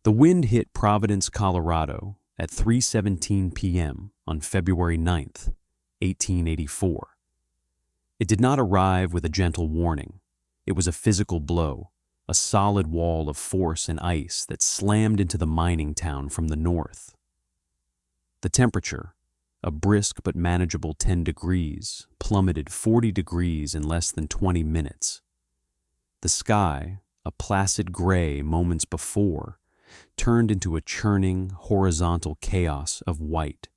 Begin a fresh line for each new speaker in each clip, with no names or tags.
The wind hit Providence, Colorado at 3:17 p.m. on February 9th, 1884. It did not arrive with a gentle warning. It was a physical blow, a solid wall of force and ice that slammed into the mining town from the north. The temperature, a brisk but manageable 10 degrees, plummeted 40 degrees in less than 20 minutes. The sky, a placid gray moments before, turned into a churning, horizontal chaos of white.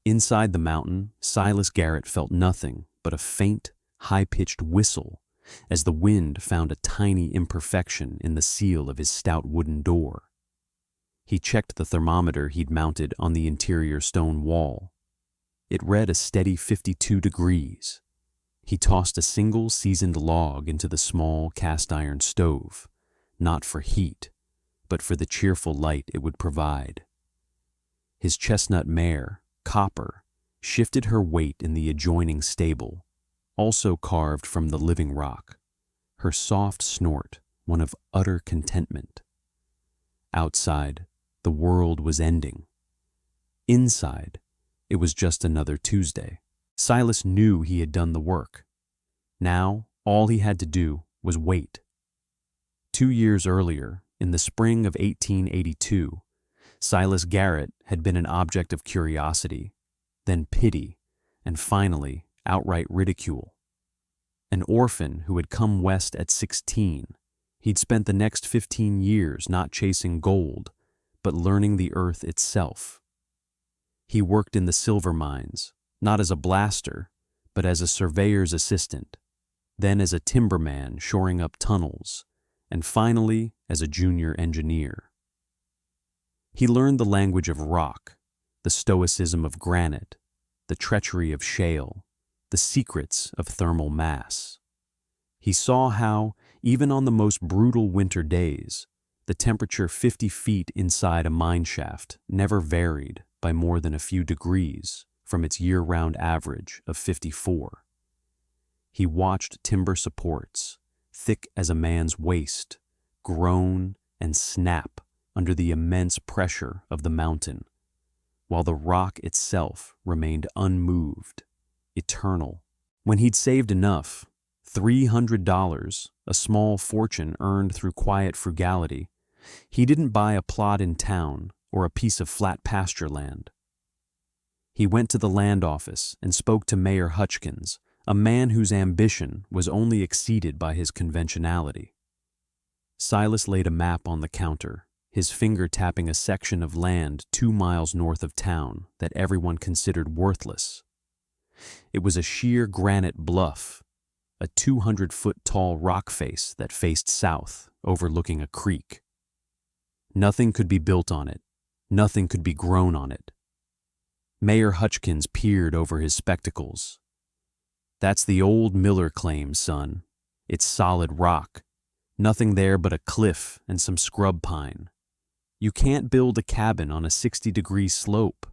Inside the mountain, Silas Garrett felt nothing but a faint, high-pitched whistle as the wind found a tiny imperfection in the seal of his stout wooden door. He checked the thermometer he'd mounted on the interior stone wall. It read a steady 52 degrees. He tossed a single seasoned log into the small cast-iron stove, not for heat, but for the cheerful light it would provide. His chestnut mare, Copper, shifted her weight in the adjoining stable, also carved from the living rock, her soft snort one of utter contentment. Outside, the world was ending. Inside, it was just another Tuesday. Silas knew he had done the work. Now, all he had to do was wait. 2 years earlier, in the spring of 1882, Silas Garrett had been an object of curiosity, then pity, and finally outright ridicule. An orphan who had come west at 16, he'd spent the next 15 years not chasing gold, but learning the earth itself. He worked in the silver mines, not as a blaster, but as a surveyor's assistant, then as a timberman shoring up tunnels, and finally as a junior engineer. He learned the language of rock, the stoicism of granite, the treachery of shale, the secrets of thermal mass. He saw how, even on the most brutal winter days, the temperature 50 feet inside a mine shaft never varied by more than a few degrees from its year-round average of 54. He watched timber supports, thick as a man's waist, groan and snap under the immense pressure of the mountain, while the rock itself remained unmoved, eternal. When he'd saved enough, $300, a small fortune earned through quiet frugality, he didn't buy a plot in town or a piece of flat pasture land. He went to the land office and spoke to Mayor Hutchkins, a man whose ambition was only exceeded by his conventionality. Silas laid a map on the counter, his finger tapping a section of land 2 miles north of town that everyone considered worthless. It was a sheer granite bluff, a 200-foot-tall rock face that faced south, overlooking a creek. Nothing could be built on it. Nothing could be grown on it. Mayor Hutchkins peered over his spectacles. "That's the old Miller claim, son. It's solid rock. Nothing there but a cliff and some scrub pine. You can't build a cabin on a 60-degree slope."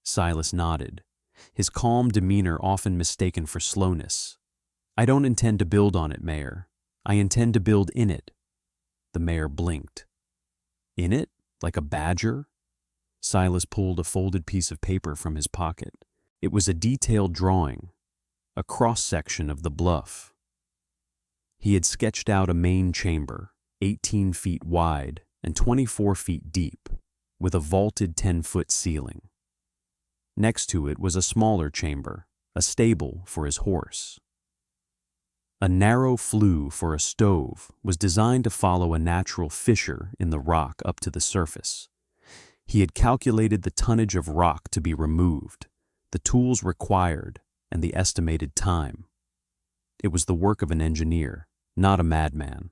Silas nodded, his calm demeanor often mistaken for slowness. "I don't intend to build on it, Mayor. I intend to build in it." The mayor blinked. "In it? Like a badger?" Silas pulled a folded piece of paper from his pocket. It was a detailed drawing, a cross-section of the bluff. He had sketched out a main chamber, 18 feet wide and 24 feet deep, with a vaulted 10-foot ceiling. Next to it was a smaller chamber, a stable for his horse. A narrow flue for a stove was designed to follow a natural fissure in the rock up to the surface. He had calculated the tonnage of rock to be removed, the tools required, and the estimated time. It was the work of an engineer, not a madman.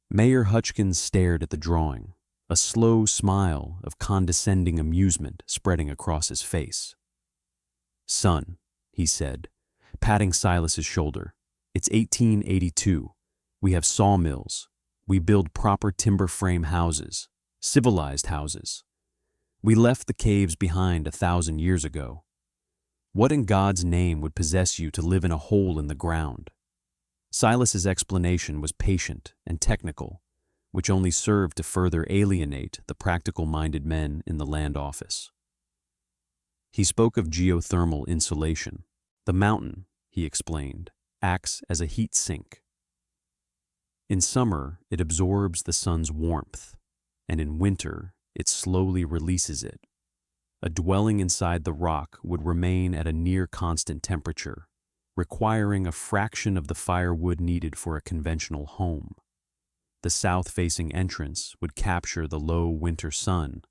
Mayor Hutchkins stared at the drawing, a slow smile of condescending amusement spreading across his face. "Son," he said, patting Silas's shoulder, "it's 1882. We have sawmills. We build proper timber frame houses, civilized houses. We left the caves behind 1,000 years ago. What in God's name would possess you to live in a hole in the ground?" Silas's explanation was patient and technical, which only served to further alienate the practical-minded men in the land office. He spoke of geothermal insulation. The mountain, he explained, acts as a heat sink. In summer, it absorbs the sun's warmth, and in winter, it slowly releases it. A dwelling inside the rock would remain at a near constant temperature, requiring a fraction of the firewood needed for a conventional home. The south-facing entrance would capture the low winter sun,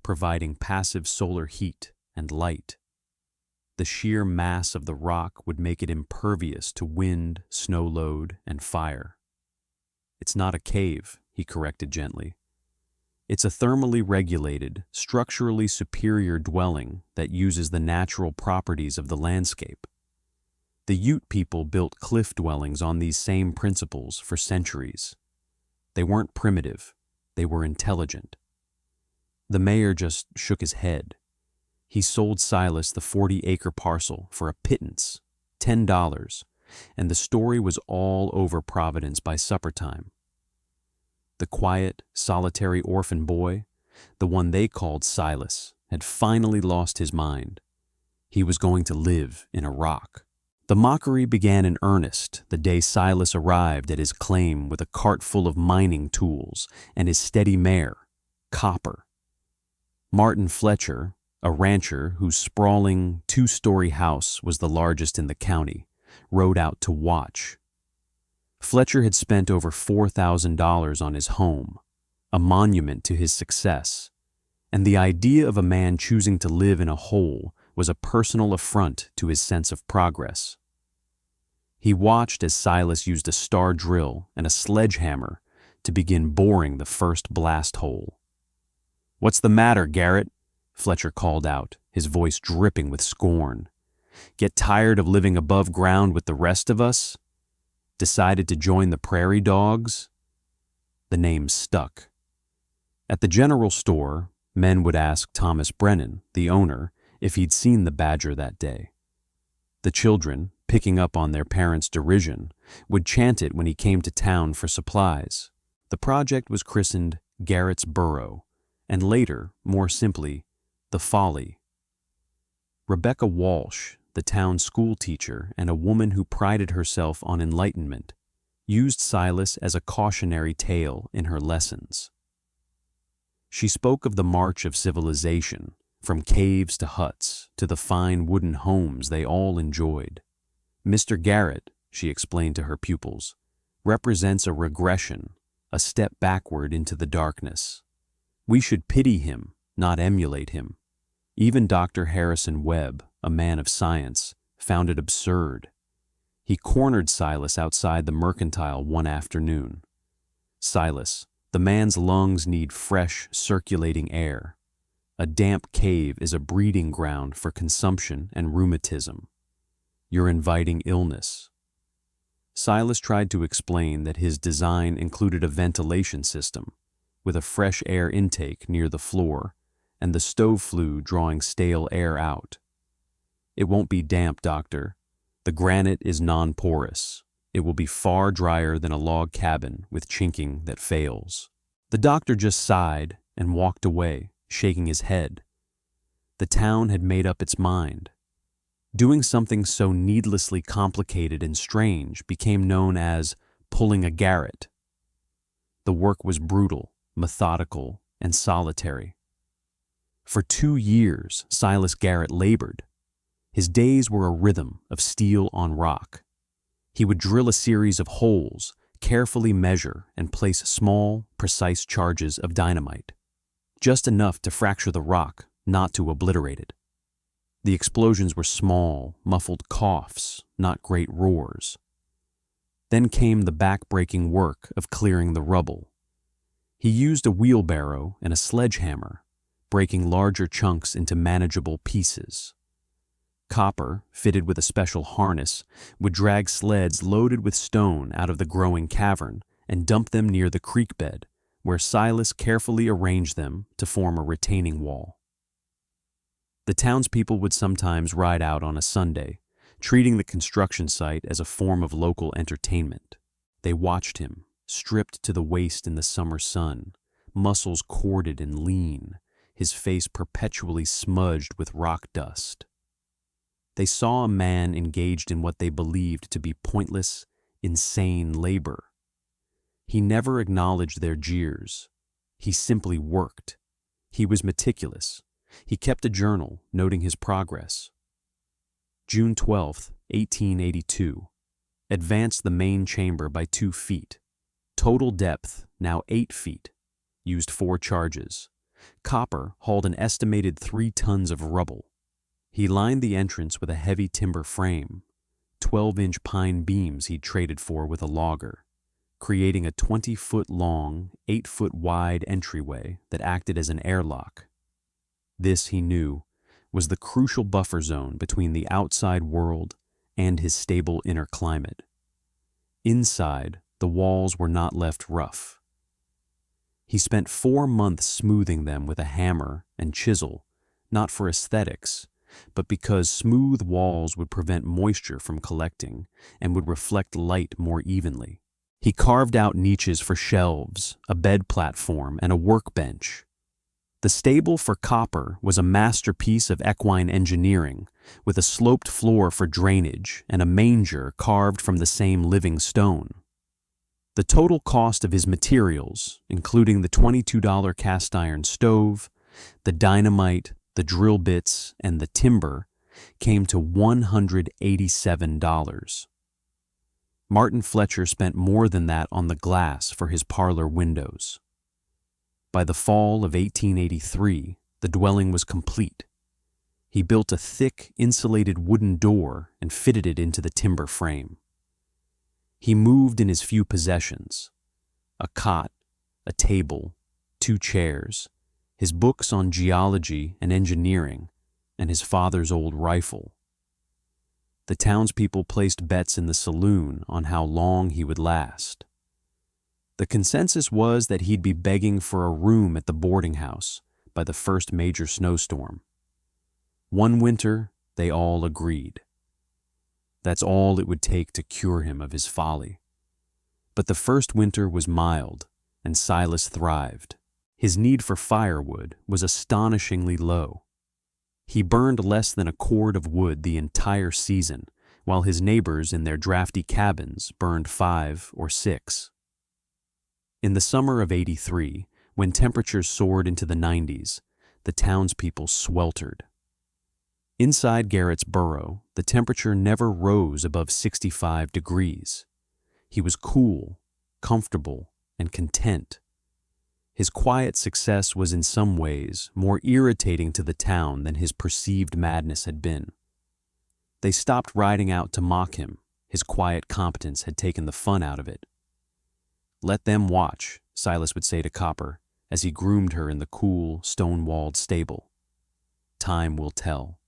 providing passive solar heat and light. The sheer mass of the rock would make it impervious to wind, snow load, and fire. "It's not a cave," he corrected gently. "It's a thermally regulated, structurally superior dwelling that uses the natural properties of the landscape. The Ute people built cliff dwellings on these same principles for centuries. They weren't primitive, they were intelligent." The mayor just shook his head. He sold Silas the 40-acre parcel for a pittance, $10, and the story was all over Providence by supper time. The quiet, solitary orphan boy, the one they called Silas, had finally lost his mind. He was going to live in a rock. The mockery began in earnest the day Silas arrived at his claim with a cart full of mining tools and his steady mare, Copper. Martin Fletcher, a rancher whose sprawling two-story house was the largest in the county, rode out to watch. Fletcher had spent over $4,000 on his home, a monument to his success, and the idea of a man choosing to live in a hole was a personal affront to his sense of progress. He watched as Silas used a star drill and a sledgehammer to begin boring the first blast hole. "What's the matter, Garrett?" Fletcher called out, his voice dripping with scorn. "Get tired of living above ground with the rest of us? Decided to join the prairie dogs?" The name stuck. At the general store, men would ask Thomas Brennan, the owner, if he'd seen the badger that day. The children, picking up on their parents' derision, would chant it when he came to town for supplies. The project was christened Garrett's Burrow, and later, more simply, the Folly. Rebecca Walsh, the town school teacher and a woman who prided herself on enlightenment, used Silas as a cautionary tale in her lessons. She spoke of the march of civilization, from caves to huts to the fine wooden homes they all enjoyed. "Mr. Garrett," she explained to her pupils, "represents a regression, a step backward into the darkness. We should pity him, not emulate him. Even Dr. Harrison Webb, a man of science, found it absurd. He cornered Silas outside the mercantile one afternoon. 'Silas, the man's lungs need fresh, circulating air. A damp cave is a breeding ground for consumption and rheumatism. You're inviting illness.' Silas tried to explain that his design included a ventilation system, with a fresh air intake near the floor and the stove flue drawing stale air out. 'It won't be damp, doctor. The granite is non-porous. It will be far drier than a log cabin with chinking that fails.' The doctor just sighed and walked away, shaking his head. The town had made up its mind. Doing something so needlessly complicated and strange became known as pulling a Garrett. The work was brutal, methodical, and solitary. For 2 years, Silas Garrett labored. His days were a rhythm of steel on rock. He would drill a series of holes, carefully measure and place small, precise charges of dynamite, just enough to fracture the rock, not to obliterate it. The explosions were small, muffled coughs, not great roars. Then came the back-breaking work of clearing the rubble. He used a wheelbarrow and a sledgehammer, breaking larger chunks into manageable pieces. Copper, fitted with a special harness, would drag sleds loaded with stone out of the growing cavern and dump them near the creek bed, where Silas carefully arranged them to form a retaining wall. The townspeople would sometimes ride out on a Sunday, treating the construction site as a form of local entertainment. They watched him, stripped to the waist in the summer sun, muscles corded and lean, his face perpetually smudged with rock dust. They saw a man engaged in what they believed to be pointless, insane labor. He never acknowledged their jeers. He simply worked. He was meticulous. He kept a journal, noting his progress. June 12, 1882. Advanced the main chamber by 2 feet. Total depth, now 8 feet. Used 4 charges. Copper hauled an estimated 3 tons of rubble. He lined the entrance with a heavy timber frame, 12-inch pine beams he'd traded for with a logger, creating a 20-foot-long, 8-foot-wide entryway that acted as an airlock. This, he knew, was the crucial buffer zone between the outside world and his stable inner climate. Inside, the walls were not left rough. He spent 4 months smoothing them with a hammer and chisel, not for aesthetics, but because smooth walls would prevent moisture from collecting and would reflect light more evenly. He carved out niches for shelves, a bed platform, and a workbench. The stable for Copper was a masterpiece of equine engineering, with a sloped floor for drainage and a manger carved from the same living stone. The total cost of his materials, including the $22 cast iron stove, the dynamite, the drill bits, and the timber, came to $187. Martin Fletcher spent more than that on the glass for his parlor windows. By the fall of 1883, the dwelling was complete. He built a thick, insulated wooden door and fitted it into the timber frame. He moved in his few possessions: a cot, a table, 2 chairs, his books on geology and engineering, and his father's old rifle. The townspeople placed bets in the saloon on how long he would last. The consensus was that he'd be begging for a room at the boarding house by the first major snowstorm. One winter, they all agreed. That's all it would take to cure him of his folly. But the first winter was mild, and Silas thrived. His need for firewood was astonishingly low. He burned less than a cord of wood the entire season, while his neighbors in their drafty cabins burned 5 or 6. In the summer of '83, when temperatures soared into the 90s, the townspeople sweltered. Inside Garrett's burrow, the temperature never rose above 65 degrees. He was cool, comfortable, and content. His quiet success was in some ways more irritating to the town than his perceived madness had been. They stopped riding out to mock him. His quiet competence had taken the fun out of it. "Let them watch," Silas would say to Copper as he groomed her in the cool, stone-walled stable. "Time will tell."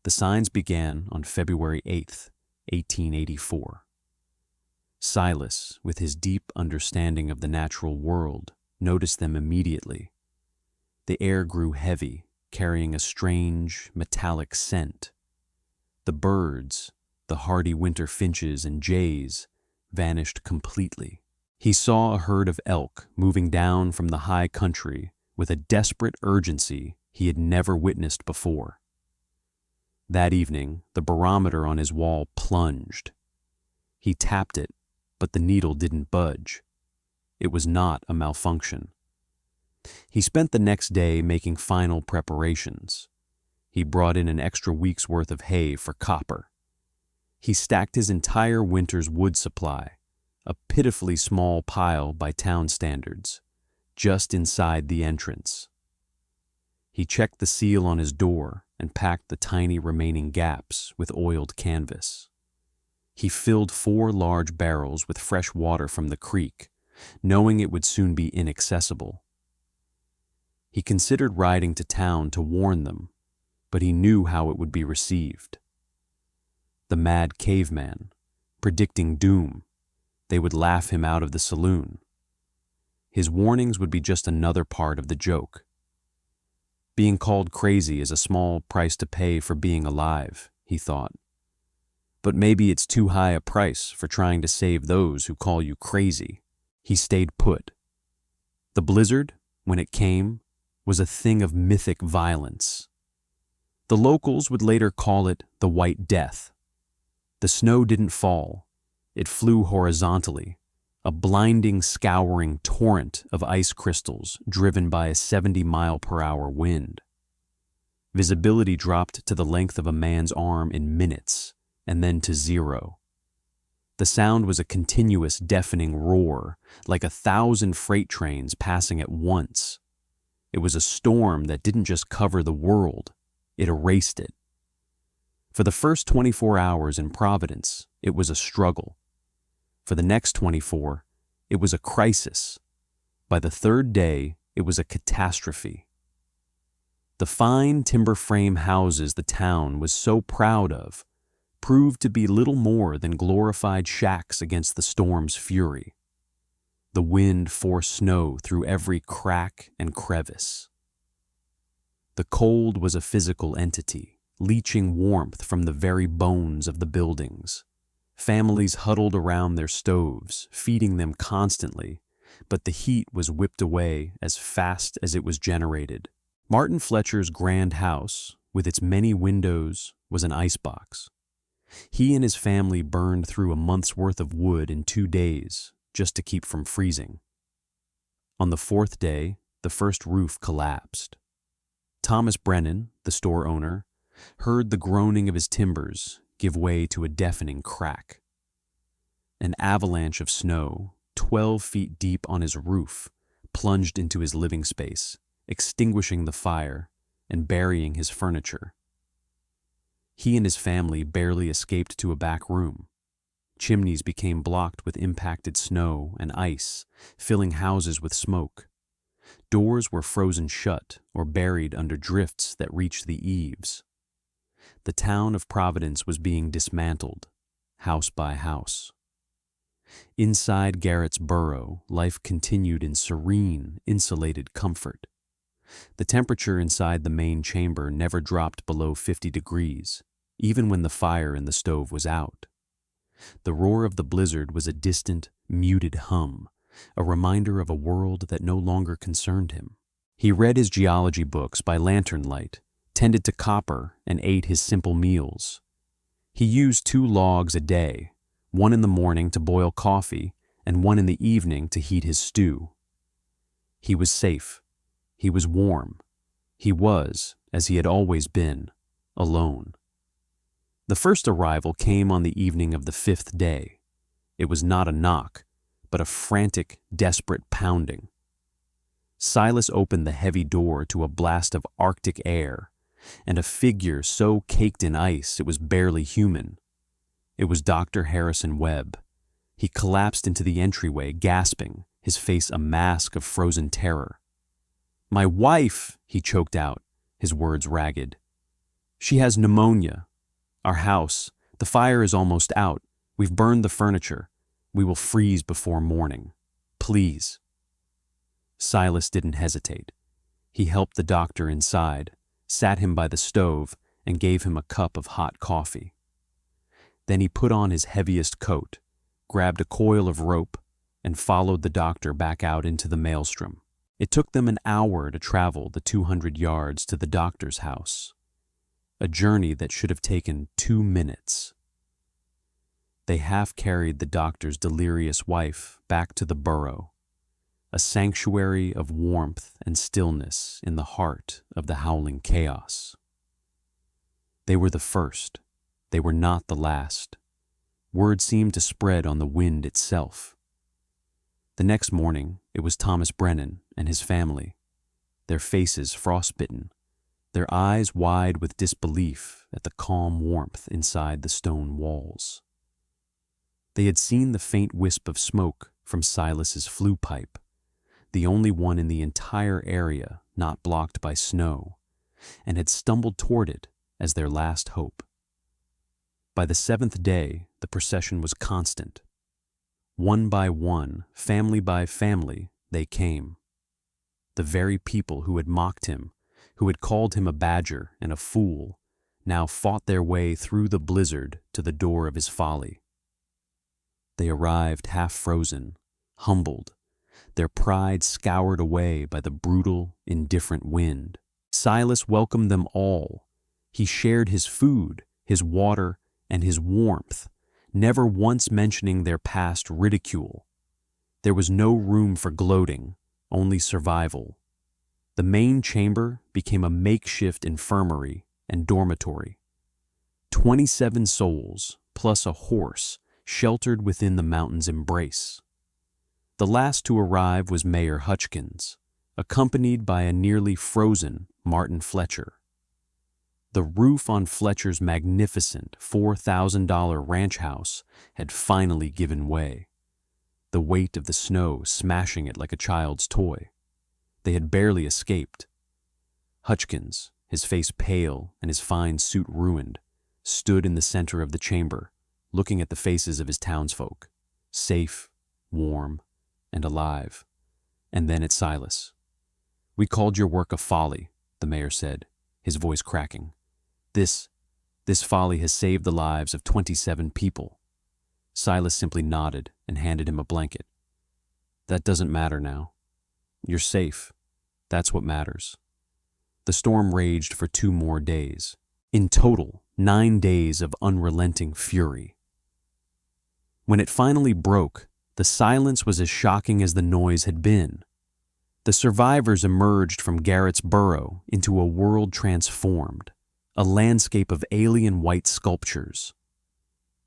The signs began on February 8th, 1884. Silas, with his deep understanding of the natural world, noticed them immediately. The air grew heavy, carrying a strange, metallic scent. The birds, the hardy winter finches and jays, vanished completely. He saw a herd of elk moving down from the high country with a desperate urgency he had never witnessed before. That evening, the barometer on his wall plunged. He tapped it, but the needle didn't budge. It was not a malfunction. He spent the next day making final preparations. He brought in an extra week's worth of hay for Copper. He stacked his entire winter's wood supply, a pitifully small pile by town standards, just inside the entrance. He checked the seal on his door and packed the tiny remaining gaps with oiled canvas. He filled 4 large barrels with fresh water from the creek, knowing it would soon be inaccessible. He considered riding to town to warn them, but he knew how it would be received. The mad caveman, predicting doom, they would laugh him out of the saloon. His warnings would be just another part of the joke. Being called crazy is a small price to pay for being alive, he thought. But maybe it's too high a price for trying to save those who call you crazy. He stayed put. The blizzard, when it came, was a thing of mythic violence. The locals would later call it the White Death. The snow didn't fall. It flew horizontally, a blinding, scouring torrent of ice crystals driven by a 70-mile-per-hour wind. Visibility dropped to the length of a man's arm in minutes, and then to zero. The sound was a continuous, deafening roar, like 1,000 freight trains passing at once. It was a storm that didn't just cover the world, it erased it. For the first 24 hours in Providence, it was a struggle. For the next 24, it was a crisis. By the third day, it was a catastrophe. The fine timber frame houses the town was so proud of proved to be little more than glorified shacks against the storm's fury. The wind forced snow through every crack and crevice. The cold was a physical entity, leaching warmth from the very bones of the buildings. Families huddled around their stoves, feeding them constantly, but the heat was whipped away as fast as it was generated. Martin Fletcher's grand house, with its many windows, was an icebox. He and his family burned through a month's worth of wood in 2 days, just to keep from freezing. On the 4th day, the first roof collapsed. Thomas Brennan, the store owner, heard the groaning of his timbers give way to a deafening crack. An avalanche of snow, 12 feet deep on his roof, plunged into his living space, extinguishing the fire and burying his furniture. He and his family barely escaped to a back room. Chimneys became blocked with impacted snow and ice, filling houses with smoke. Doors were frozen shut or buried under drifts that reached the eaves. The town of Providence was being dismantled, house by house. Inside Garrett's burrow, life continued in serene, insulated comfort. The temperature inside the main chamber never dropped below 50 degrees, even when the fire in the stove was out. The roar of the blizzard was a distant, muted hum, a reminder of a world that no longer concerned him. He read his geology books by lantern light, tended to copper, and ate his simple meals. He used 2 logs a day, one in the morning to boil coffee and one in the evening to heat his stew. He was safe. He was warm. He was, as he had always been, alone. The first arrival came on the evening of the 5th day. It was not a knock, but a frantic, desperate pounding. Silas opened the heavy door to a blast of Arctic air, and a figure so caked in ice it was barely human. It was Dr. Harrison Webb. He collapsed into the entryway, gasping, his face a mask of frozen terror. "My wife," he choked out, his words ragged. "She has pneumonia. Our house, the fire is almost out. We've burned the furniture. We will freeze before morning. Please." Silas didn't hesitate. He helped the doctor inside, sat him by the stove, and gave him a cup of hot coffee. Then he put on his heaviest coat, grabbed a coil of rope, and followed the doctor back out into the maelstrom. It took them an hour to travel the 200 yards to the doctor's house, a journey that should have taken 2 minutes. They half-carried the doctor's delirious wife back to the burrow, a sanctuary of warmth and stillness in the heart of the howling chaos. They were the first. They were not the last. Word seemed to spread on the wind itself. The next morning, it was Thomas Brennan and his family, their faces frostbitten, their eyes wide with disbelief at the calm warmth inside the stone walls. They had seen the faint wisp of smoke from Silas's flue pipe, the only one in the entire area not blocked by snow, and had stumbled toward it as their last hope. By the 7th day, the procession was constant. One by one, family by family, they came. The very people who had mocked him, who had called him a badger and a fool, now fought their way through the blizzard to the door of his Folly. They arrived half-frozen, humbled, their pride scoured away by the brutal, indifferent wind. Silas welcomed them all. He shared his food, his water, and his warmth, never once mentioning their past ridicule. There was no room for gloating, only survival. The main chamber became a makeshift infirmary and dormitory. 27 souls, plus a horse, sheltered within the mountain's embrace. The last to arrive was Mayor Hutchkins, accompanied by a nearly frozen Martin Fletcher. The roof on Fletcher's magnificent $4,000 ranch house had finally given way, the weight of the snow smashing it like a child's toy. They had barely escaped. Hutchkins, his face pale and his fine suit ruined, stood in the center of the chamber, looking at the faces of his townsfolk, safe, warm, and alive, and then at Silas. "We called your work a folly," the mayor said, his voice cracking. This folly has saved the lives of 27 people." Silas simply nodded and handed him a blanket. "That doesn't matter now. You're safe. That's what matters." The storm raged for 2 more days. In total, 9 days of unrelenting fury. When it finally broke, the silence was as shocking as the noise had been. The survivors emerged from Garrett's burrow into a world transformed, a landscape of alien white sculptures.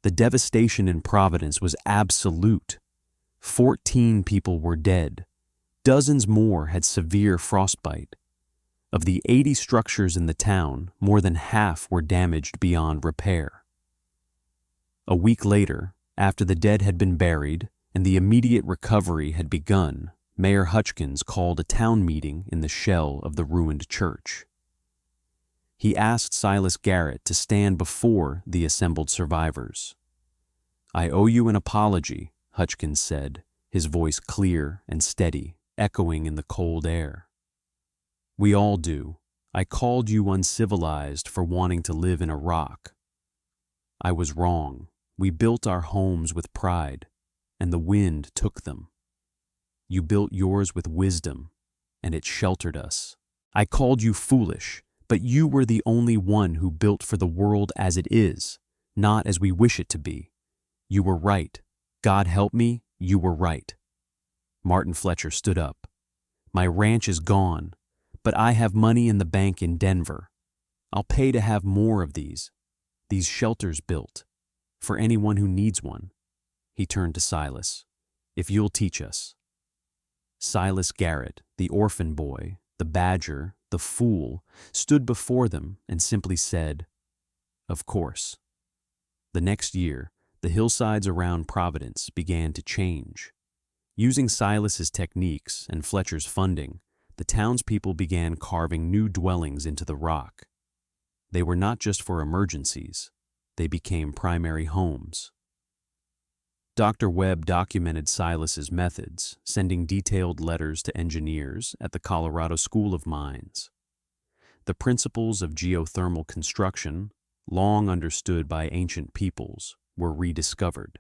The devastation in Providence was absolute. 14 people were dead. Dozens more had severe frostbite. Of the 80 structures in the town, more than half were damaged beyond repair. A week later, after the dead had been buried and the immediate recovery had begun, Mayor Hutchkins called a town meeting in the shell of the ruined church. He asked Silas Garrett to stand before the assembled survivors. "I owe you an apology," Hutchkins said, his voice clear and steady, echoing in the cold air. "We all do. I called you uncivilized for wanting to live in a rock. I was wrong. We built our homes with pride, and the wind took them. You built yours with wisdom, and it sheltered us. I called you foolish, but you were the only one who built for the world as it is, not as we wish it to be. You were right. God help me, you were right." Martin Fletcher stood up. "My ranch is gone, but I have money in the bank in Denver. I'll pay to have more of these shelters built, for anyone who needs one." He turned to Silas. "If you'll teach us." Silas Garrett, the orphan boy, the badger, the fool, stood before them and simply said, "Of course." The next year, the hillsides around Providence began to change. Using Silas's techniques and Fletcher's funding, the townspeople began carving new dwellings into the rock. They were not just for emergencies, they became primary homes. Dr. Webb documented Silas's methods, sending detailed letters to engineers at the Colorado School of Mines. The principles of geothermal construction, long understood by ancient peoples, were rediscovered.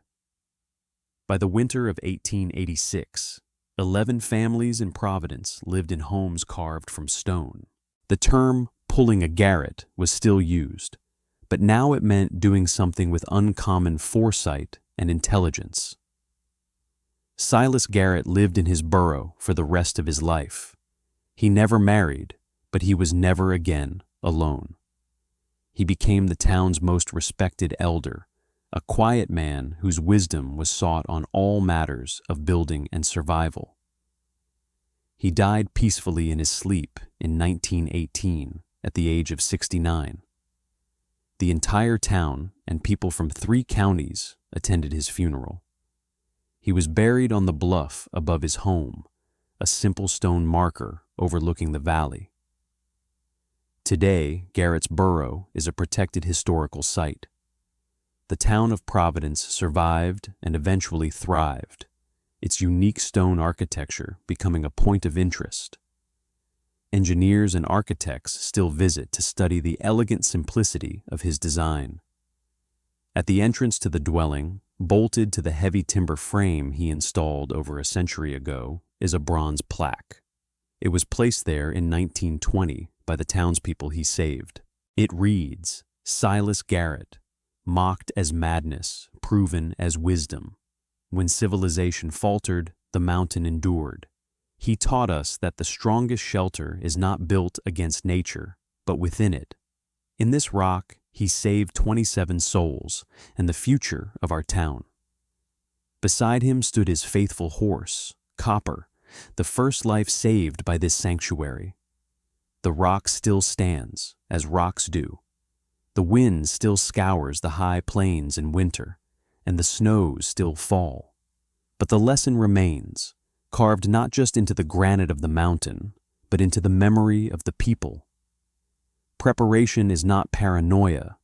By the winter of 1886, 11 families in Providence lived in homes carved from stone. The term "pulling a Garrett" was still used, but now it meant doing something with uncommon foresight and intelligence. Silas Garrett lived in his burrow for the rest of his life. He never married, but he was never again alone. He became the town's most respected elder, a quiet man whose wisdom was sought on all matters of building and survival. He died peacefully in his sleep in 1918 at the age of 69. The entire town and people from 3 counties attended his funeral. He was buried on the bluff above his home, a simple stone marker overlooking the valley. Today, Garrett's burrow is a protected historical site. The town of Providence survived and eventually thrived, its unique stone architecture becoming a point of interest. engineers and architects still visit to study the elegant simplicity of his design. At the entrance to the dwelling, bolted to the heavy timber frame he installed over a century ago, is a bronze plaque. It was placed there in 1920 by the townspeople he saved. It reads, "Silas Garrett, mocked as madness, proven as wisdom. When civilization faltered, the mountain endured. He taught us that the strongest shelter is not built against nature, but within it. In this rock, he saved 27 souls and the future of our town." Beside him stood his faithful horse, Copper, the first life saved by this sanctuary. The rock still stands, as rocks do. The wind still scours the high plains in winter, and the snows still fall. But the lesson remains, carved not just into the granite of the mountain, but into the memory of the people. Preparation is not paranoia.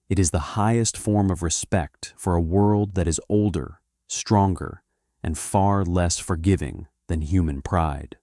It is the highest form of respect for a world that is older, stronger, and far less forgiving than human pride.